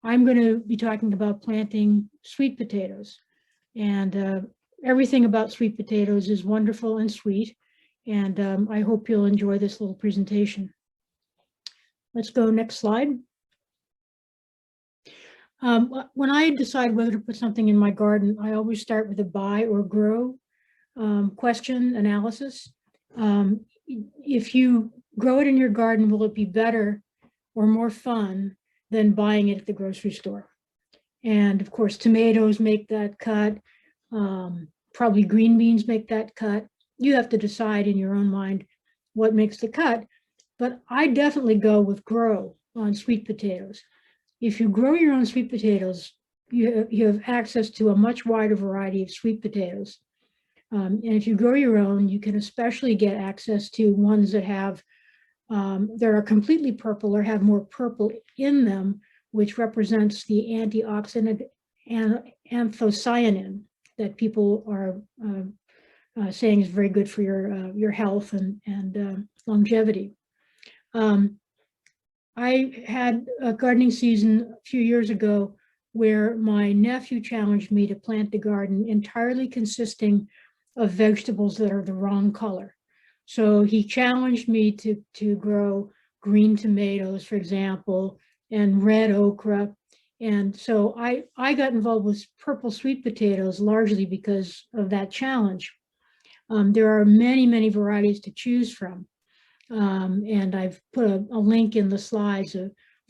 I'm going to be talking about planting sweet potatoes. And everything about sweet potatoes is wonderful and sweet. And I hope you'll enjoy this little presentation. Let's go next slide. When I decide whether to put something in my garden, I always start with a buy or grow question analysis. If you grow it in your garden, will it be better or more fun than buying it at the grocery store? And of course, tomatoes make that cut. Probably green beans make that cut. You have to decide in your own mind what makes the cut. But I definitely go with grow on sweet potatoes. If you grow your own sweet potatoes, you have access to a much wider variety of sweet potatoes. And if you grow your own, you can especially get access to ones that have that are completely purple or have more purple in them, which represents the antioxidant anthocyanin that people are saying is very good for your health and longevity. I had a gardening season a few years ago where my nephew challenged me to plant the garden entirely consisting of vegetables that are the wrong color. So he challenged me to grow green tomatoes, for example, and red okra. And so I got involved with purple sweet potatoes largely because of that challenge. There are many, many varieties to choose from. And I've put a link in the slides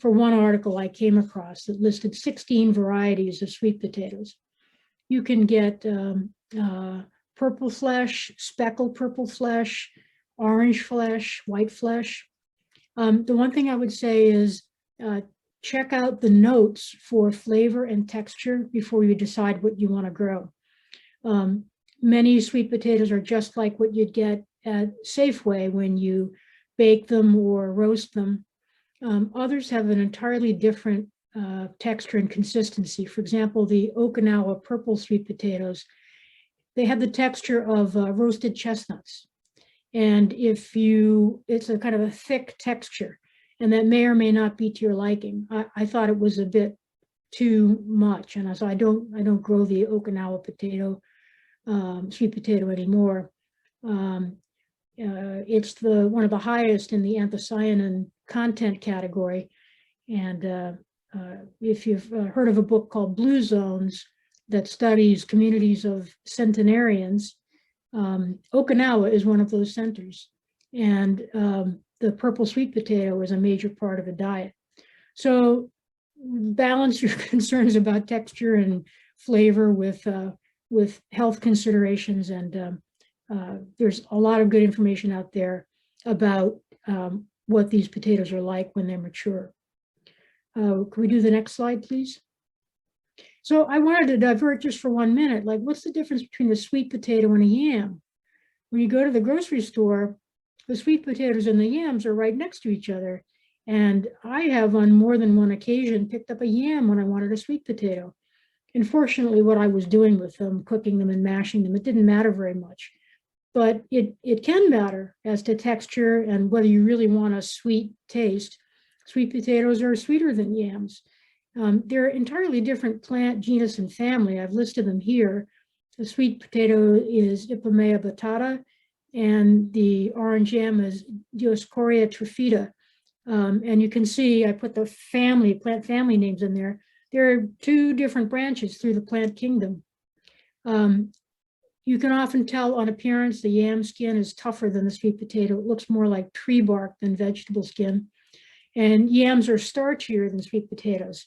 for one article I came across that listed 16 varieties of sweet potatoes. You can get purple flesh, speckled purple flesh, orange flesh, white flesh. The one thing I would say is check out the notes for flavor and texture before you decide what you want to grow. Many sweet potatoes are just like what you'd get at Safeway when you bake them or roast them. Others have an entirely different texture and consistency. For example, the Okinawa purple sweet potatoes, they have the texture of roasted chestnuts. And it's a kind of a thick texture, and that may or may not be to your liking. I thought it was a bit too much, and so I don't grow the Okinawa potato, sweet potato anymore. It's one of the highest in the anthocyanin content category. And if you've heard of a book called Blue Zones that studies communities of centenarians, Okinawa is one of those centers. And the purple sweet potato is a major part of the diet. So balance your concerns about texture and flavor with health considerations, and there's a lot of good information out there about what these potatoes are like when they're mature. Can we do the next slide, please? So I wanted to divert just for 1 minute. Like, what's the difference between a sweet potato and a yam? When you go to the grocery store, the sweet potatoes and the yams are right next to each other. And I have on more than one occasion picked up a yam when I wanted a sweet potato. Unfortunately, what I was doing with them, cooking them and mashing them, it didn't matter very much. But it can matter as to texture and whether you really want a sweet taste. Sweet potatoes are sweeter than yams. They're entirely different plant, genus, and family. I've listed them here. The sweet potato is Ipomoea batata, and the orange yam is Dioscorea trifida. And you can see I put the plant family names in there. There are two different branches through the plant kingdom. You can often tell on appearance the yam skin is tougher than the sweet potato. It looks more like tree bark than vegetable skin. And yams are starchier than sweet potatoes.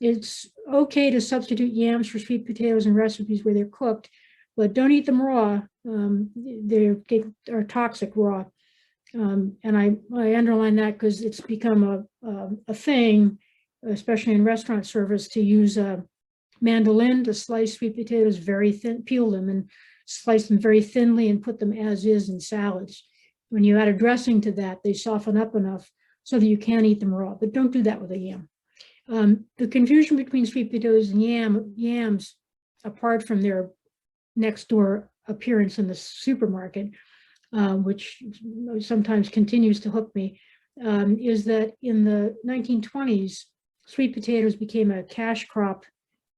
It's okay to substitute yams for sweet potatoes in recipes where they're cooked, but don't eat them raw. They are toxic raw. And I underline that because it's become a thing, especially in restaurant service, to use a mandolin to slice sweet potatoes very thin, peel them and slice them very thinly and put them as is in salads. When you add a dressing to that, they soften up enough so that you can eat them raw, but don't do that with a yam. The confusion between sweet potatoes and yams, apart from their next door appearance in the supermarket, which sometimes continues to hook me, is that in the 1920s, sweet potatoes became a cash crop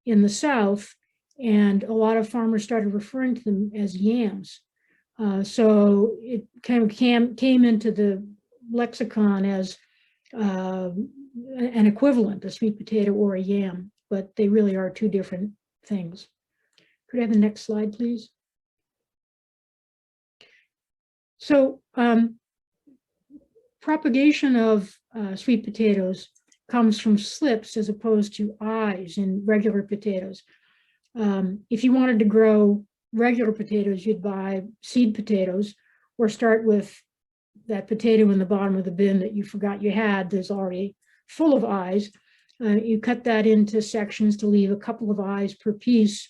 in the South, and a lot of farmers started referring to them as yams. So it kind of came into the lexicon as an equivalent, a sweet potato or a yam, but they really are two different things. Could I have the next slide, please? So propagation of sweet potatoes comes from slips as opposed to eyes in regular potatoes. If you wanted to grow regular potatoes, you'd buy seed potatoes or start with that potato in the bottom of the bin that you forgot you had that's already full of eyes. You cut that into sections to leave a couple of eyes per piece,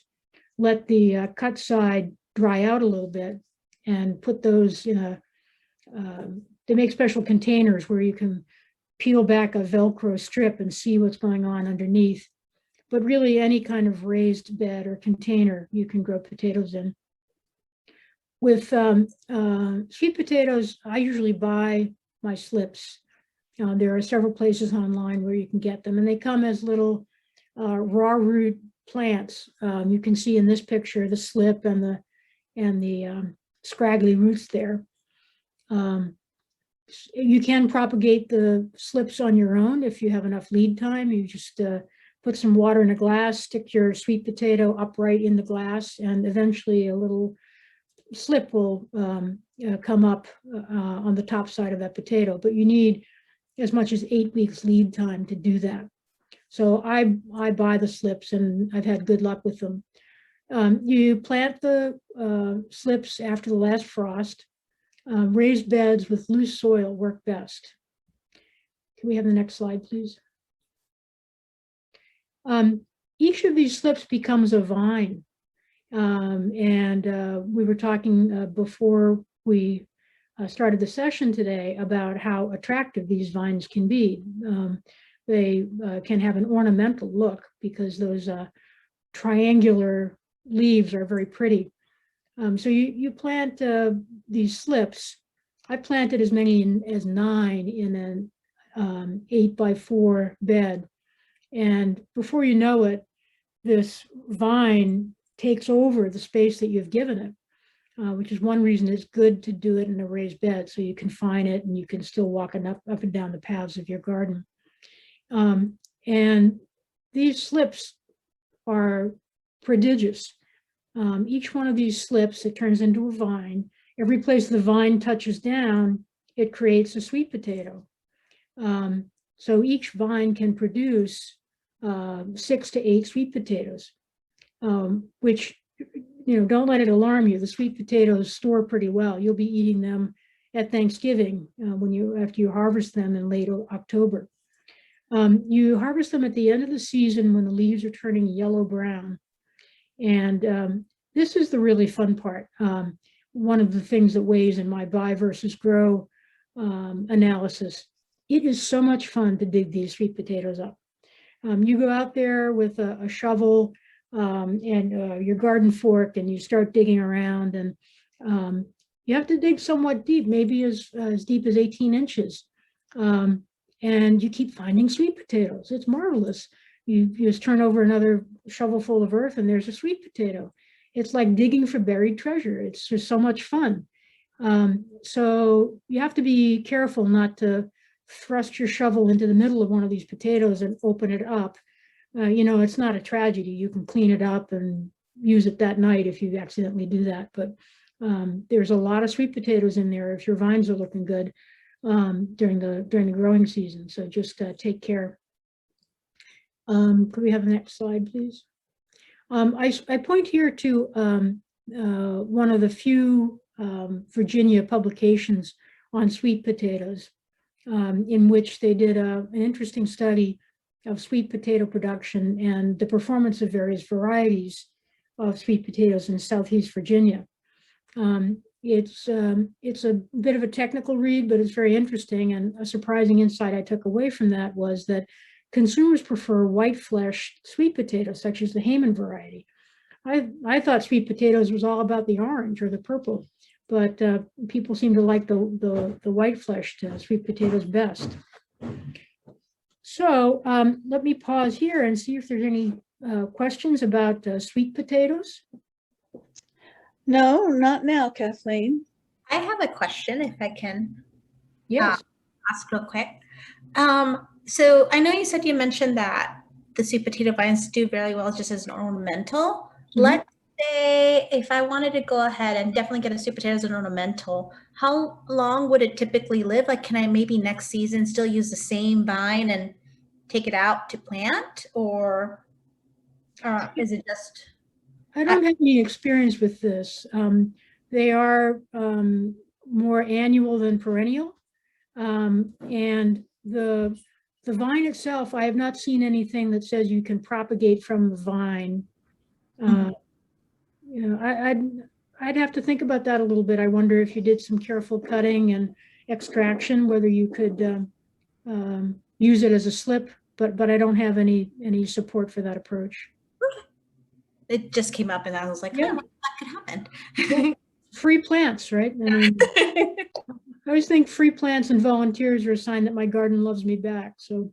let the cut side dry out a little bit, and put those in a, they make special containers where you can peel back a Velcro strip and see what's going on underneath. But really any kind of raised bed or container you can grow potatoes in. With sweet potatoes, I usually buy my slips. There are several places online where you can get them, and they come as little raw root plants. You can see in this picture the slip and the scraggly roots there. You can propagate the slips on your own if you have enough lead time. You just put some water in a glass, stick your sweet potato upright in the glass, and eventually a little slip will come up on the top side of that potato. But you need as much as 8 weeks lead time to do that. So I buy the slips, and I've had good luck with them. You plant the slips after the last frost. Raised beds with loose soil work best. Can we have the next slide, please? Each of these slips becomes a vine. We were talking before we started the session today about how attractive these vines can be. They can have an ornamental look because those triangular leaves are very pretty. So you plant these slips. I planted as many as 9 in an 8x4 bed. And before you know it, this vine takes over the space that you've given it, which is one reason it's good to do it in a raised bed, so you can find it and you can still walk up and down the paths of your garden. And these slips are prodigious. Each one of these slips, it turns into a vine. Every place the vine touches down, it creates a sweet potato. So each vine can produce 6 to 8 sweet potatoes, which, don't let it alarm you. The sweet potatoes store pretty well. You'll be eating them at Thanksgiving after you harvest them in late October. You harvest them at the end of the season when the leaves are turning yellow-brown. And this is the really fun part. One of the things that weighs in my buy versus grow analysis. It is so much fun to dig these sweet potatoes up. You go out there with a shovel and your garden fork, and you start digging around, and you have to dig somewhat deep, maybe as deep as 18 inches. And you keep finding sweet potatoes. It's marvelous. You just turn over another shovel full of earth and there's a sweet potato. It's like digging for buried treasure. It's just so much fun. So you have to be careful not to thrust your shovel into the middle of one of these potatoes and open it up. It's not a tragedy. You can clean it up and use it that night if you accidentally do that. But there's a lot of sweet potatoes in there if your vines are looking good during the growing season. So just take care. Could we have the next slide, please? I point here to one of the few Virginia publications on sweet potatoes, in which they did an interesting study of sweet potato production and the performance of various varieties of sweet potatoes in Southeast Virginia. It's a bit of a technical read, but it's very interesting. And a surprising insight I took away from that was that consumers prefer white fleshed sweet potatoes, such as the Hayman variety. I thought sweet potatoes was all about the orange or the purple, but people seem to like the white fleshed sweet potatoes best. So let me pause here and see if there's any questions about sweet potatoes. No, not now, Kathleen. I have a question if I can Yes. ask real quick. So I know you said you mentioned that the sweet potato vines do very well just as an ornamental. Let's say if I wanted to go ahead and definitely get a sweet potato as an ornamental, how long would it typically live? Like, can I maybe next season still use the same vine and take it out to plant, or is it just? I don't have any experience with this. They are more annual than perennial. And the vine itself, I have not seen anything that says you can propagate from the vine. You know, I'd have to think about that a little bit. I wonder if you did some careful cutting and extraction, whether you could use it as a slip, but I don't have any support for that approach. It just came up and I was like, Yeah. oh, that could happen. Free plants, right? I mean, I always think free plants and volunteers are a sign that my garden loves me back. So